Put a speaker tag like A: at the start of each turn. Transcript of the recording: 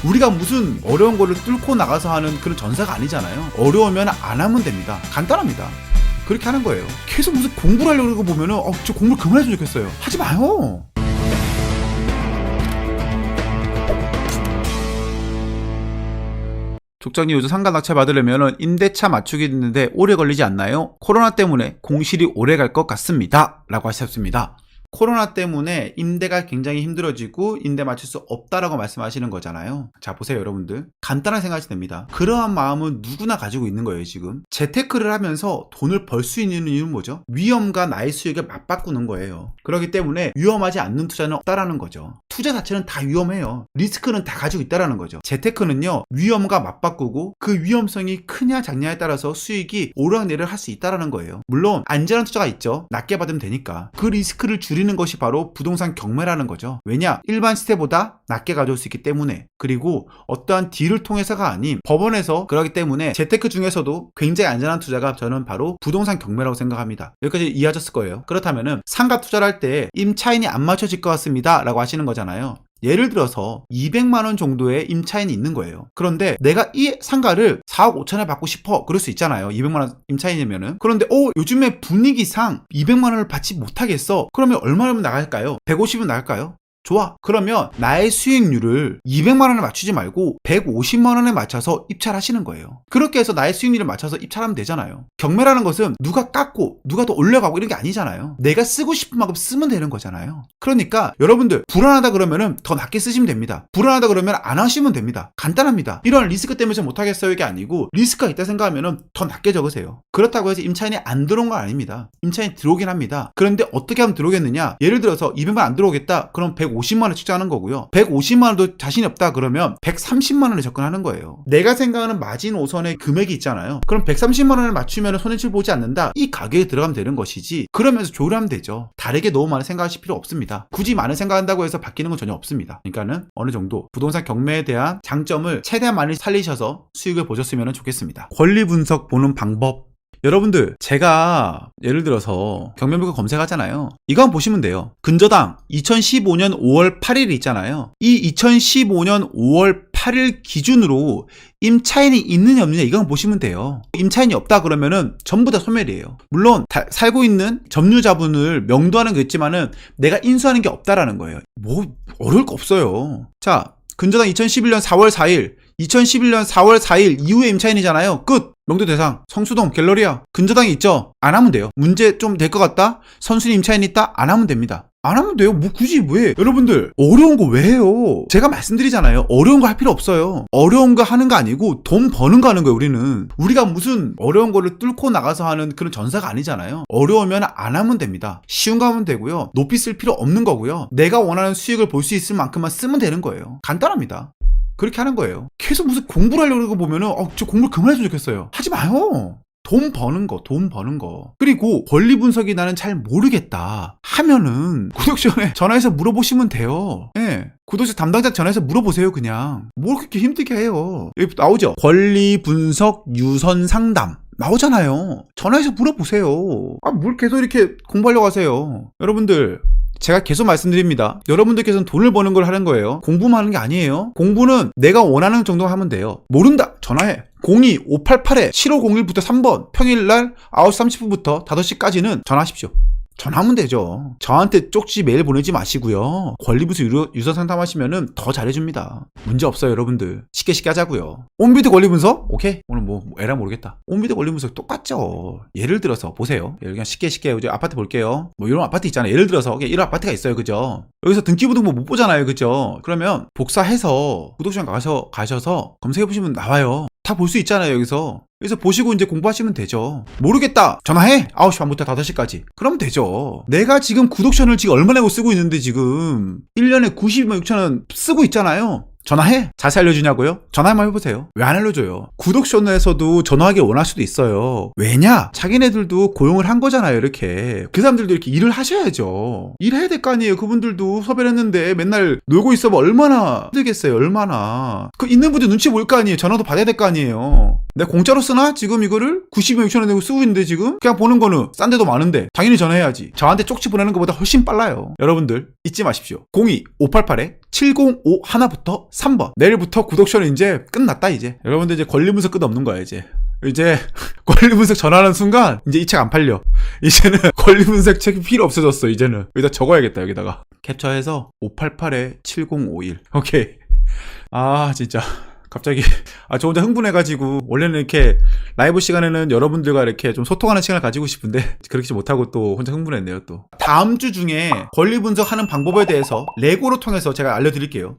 A: 우리가 무슨 어려운 거를 뚫고 나가서 하는 그런 전사가 아니잖아요. 어려우면 안 하면 됩니다. 간단합니다. 그렇게 하는 거예요. 계속 무슨 공부를 하려고 보면은 저 공부를 그만했으면 좋겠어요. 하지 마요. 족장님, 요즘 상가 낙찰 받으려면 임대차 맞추기 있는데 오래 걸리지 않나요? 코로나 때문에 공실이 오래 갈 것 같습니다. 라고 하셨습니다. 코로나 때문에 임대가 굉장히 힘들어지고 임대 맞출 수 없다라고 말씀하시는 거잖아요. 자, 보세요 여러분들. 간단하게 생각하시면 됩니다. 그러한 마음은 누구나 가지고 있는 거예요. 지금 재테크를 하면서 돈을 벌 수 있는 이유는 뭐죠? 위험과 나의 수익을 맞바꾸는 거예요. 그렇기 때문에 위험하지 않는 투자는 없다라는 거죠. 투자 자체는 다 위험해요. 리스크는 다 가지고 있다라는 거죠. 재테크는요, 위험과 맞바꾸고 그 위험성이 크냐 작냐에 따라서 수익이 오르락내리락 할 수 있다라는 거예요. 물론 안전한 투자가 있죠. 낮게 받으면 되니까. 그 리스크를 줄이는 것이 바로 부동산 경매라는 거죠. 왜냐? 일반 시세보다 낮게 가져올 수 있기 때문에. 그리고 어떠한 딜을 통해서가 아닌 법원에서 그러기 때문에 재테크 중에서도 굉장히 안전한 투자가 저는 바로 부동산 경매라고 생각합니다. 여기까지 이해하셨을 거예요. 그렇다면은 상가 투자를 할 때 임차인이 안 맞춰질 것 같습니다 라고 하시는 거잖아요. 예를 들어서 200만원 정도의 임차인이 있는 거예요. 그런데 내가 이 상가를 4억 5천에 받고 싶어. 그럴 수 있잖아요. 200만원 임차인이면은. 그런데 요즘에 분위기상 200만원을 받지 못하겠어. 그러면 얼마나 나갈까요? 150은 나갈까요? 좋아. 그러면 나의 수익률을 200만원에 맞추지 말고 150만원에 맞춰서 입찰하시는 거예요. 그렇게 해서 나의 수익률을 맞춰서 입찰하면 되잖아요. 경매라는 것은 누가 깎고 누가 더 올려가고 이런 게 아니잖아요. 내가 쓰고 싶은 만큼 쓰면 되는 거잖아요. 그러니까 여러분들 불안하다 그러면은 더 낮게 쓰시면 됩니다. 불안하다 그러면 안 하시면 됩니다. 간단합니다. 이런 리스크 때문에 저 못하겠어요 이게 아니고 리스크가 있다 생각하면은 더 낮게 적으세요. 그렇다고 해서 임차인이 안 들어온 건 아닙니다. 임차인이 들어오긴 합니다. 그런데 어떻게 하면 들어오겠느냐? 예를 들어서 200만 안 들어오겠다. 그럼 150만원 측정하는 거고요. 150만원도 자신이 없다 그러면 130만원에 접근하는 거예요. 내가 생각하는 마진 5선의 금액이 있잖아요. 그럼 130만원을 맞추면 손해질 보지 않는다. 이 가격에 들어가면 되는 것이지. 그러면서 조율하면 되죠. 다르게 너무 많은 생각하실 필요 없습니다. 굳이 많은 생각한다고 해서 바뀌는 건 전혀 없습니다. 그러니까는 어느 정도 부동산 경매에 대한 장점을 최대한 많이 살리셔서 수익을 보셨으면 좋겠습니다. 권리 분석 보는 방법. 여러분들, 제가 예를 들어서 경매물건 검색하잖아요. 이거 한번 보시면 돼요. 근저당 2015년 5월 8일 있잖아요. 이 2015년 5월 8일 기준으로 임차인이 있느냐 없느냐 이거 한번 보시면 돼요. 임차인이 없다 그러면은 전부 다 소멸이에요. 물론 살고 있는 점유자분을 명도하는 게 있지만은 내가 인수하는 게 없다라는 거예요. 뭐 어려울 거 없어요. 자, 근저당 2011년 4월 4일 2011년 4월 4일 이후에 임차인이잖아요. 끝! 명도 대상, 성수동, 갤러리아, 근저당이 있죠? 안 하면 돼요. 문제 좀 될 것 같다? 선순위 임차인이 있다? 안 하면 됩니다. 안 하면 돼요. 뭐 굳이 왜? 여러분들 어려운 거 왜 해요? 제가 말씀드리잖아요. 어려운 거 할 필요 없어요. 어려운 거 하는 거 아니고 돈 버는 거 하는 거예요. 우리가 무슨 어려운 거를 뚫고 나가서 하는 그런 전사가 아니잖아요. 어려우면 안 하면 됩니다. 쉬운 거 하면 되고요. 높이 쓸 필요 없는 거고요. 내가 원하는 수익을 볼 수 있을 만큼만 쓰면 되는 거예요. 간단합니다. 그렇게 하는 거예요. 계속 무슨 공부를 하려고 보면은 저 공부를 그만했으면 좋겠어요. 하지 마요. 돈 버는 거. 그리고 권리 분석이 나는 잘 모르겠다 하면은 구독자에 전화해서 물어보시면 돼요. 예. 구독자 담당자 전화해서 물어보세요. 그냥 뭘 그렇게 힘들게 해요. 여기 나오죠. 권리 분석 유선 상담 나오잖아요. 전화해서 물어보세요. 뭘 계속 이렇게 공부하려고 하세요. 여러분들, 제가 계속 말씀드립니다. 여러분들께서는 돈을 버는 걸 하는 거예요. 공부만 하는 게 아니에요. 공부는 내가 원하는 정도 하면 돼요. 모른다. 전화해. 02588-7501부터 3번 평일날 9시 30분부터 5시까지는 전화하십시오. 전화하면 되죠. 저한테 쪽지 메일 보내지 마시고요. 권리분석 유선 상담하시면은 더 잘해줍니다. 문제 없어요, 여러분들. 쉽게 하자고요. 온비드 권리분석? 오케이. 오늘 뭐 에라 모르겠다. 온비드 권리분석 똑같죠. 예를 들어서 보세요. 그냥 쉽게 이제 아파트 볼게요. 뭐 이런 아파트 있잖아요. 예를 들어서 이런 아파트가 있어요, 그죠? 여기서 등기부등본 못 보잖아요, 그죠? 그러면 복사해서 구독시장 가셔서 검색해 보시면 나와요. 다 볼 수 있잖아요, 여기서 보시고 이제 공부하시면 되죠. 모르겠다. 전화해. 9시 반부터 5시까지. 그럼 되죠. 내가 지금 구독션을 지금 얼마 내고 쓰고 있는데 지금 1년에 92만 6천원 쓰고 있잖아요. 전화해. 자세히 알려주냐고요? 전화 한번 해보세요. 왜 안 알려줘요? 구독션에서도 전화하길 원할 수도 있어요. 왜냐? 자기네들도 고용을 한 거잖아요. 이렇게 그 사람들도 이렇게 일을 하셔야죠. 일해야 될 거 아니에요. 그분들도 섭외를 했는데 맨날 놀고 있으면 얼마나 힘들겠어요. 얼마나. 그 있는 분들 눈치 볼 거 아니에요. 전화도 받아야 될 거 아니에요. 내가 공짜로 쓰나? 지금 이거를 92만 6천 원 내고 쓰고 있는데 지금 그냥 보는 거는 싼 데도 많은데 당연히 전화해야지. 저한테 쪽지 보내는 것보다 훨씬 빨라요. 여러분들 잊지 마십시오. 02-588-7051부터 3번. 내일부터 구독처는 이제 끝났다 이제. 여러분들 이제 권리분석 끝 없는 거야 이제. 이제 권리분석 전화하는 순간 이제 이 책 안 팔려. 이제는 권리분석 책이 필요 없어졌어. 이제는 여기다 적어야겠다. 여기다가 캡처해서 588-7051. 오케이. 아 진짜 갑자기 저 혼자 흥분해가지고 원래는 이렇게 라이브 시간에는 여러분들과 이렇게 좀 소통하는 시간을 가지고 싶은데 그렇게 못하고 또 혼자 흥분했네요. 또 다음 주 중에 권리 분석하는 방법에 대해서 레고로 통해서 제가 알려드릴게요.